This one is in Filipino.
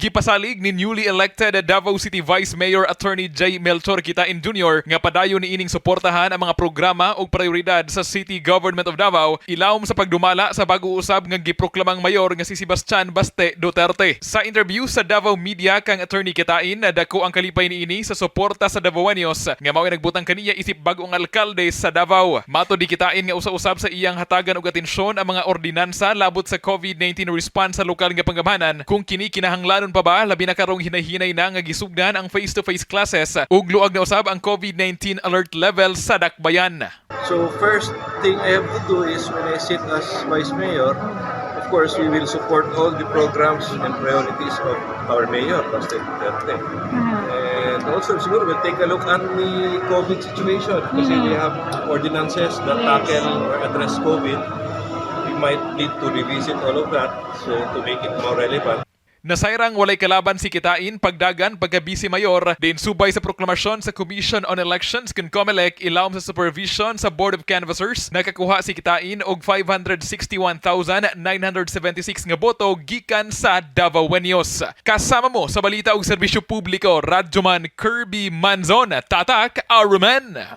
Gipasalig ni newly elected Davao City Vice Mayor Attorney J. Melchor Kitain Jr. nga padayon ni ining suportahan ang mga programa o prioridad sa City Government of Davao ilawom sa pagdumala sa bago usab nga giproklamang mayor nga si Sebastian Baste Duterte. Sa interview sa Davao Media kang Attorney Kitain, dako ang kalipay niini sa suporta sa Davaoenos nga mao'y nagbutang kaniya isip bagong alkalde sa Davao. Mato di Kitain nga usa-usab sa iyang hatagan og atensyon ang mga ordinansa labot sa COVID-19 response sa lokal nga panggamhanan kung kini kinahanglanon pa ba labi na karong hinay-hinay na nga gisugdan ang face-to-face classes ug luag na usab ang COVID-19 alert level sa dakbayan. So first thing I have to do is when I sit as Vice Mayor, of course we will support all the programs and priorities of our Mayor, Baste Duterte. And also siguro we'll take a look at the COVID situation kasi we have ordinances that tackle or address COVID. We might need to revisit all of that so to make it more relevant. Nasayrang walay kalaban si Kitain pagdagan pagka-Vice Mayor din subay sa proklamasyon sa Commission on Elections kun COMELEC ilawom sa supervision sa Board of Canvassers nakakuha si Kitain og 561,976 nga boto gikan sa Davaoenos. Kasama mo sa balita og serbisyo publiko, Radyoman Kirby Manzon, Tatak Arumen.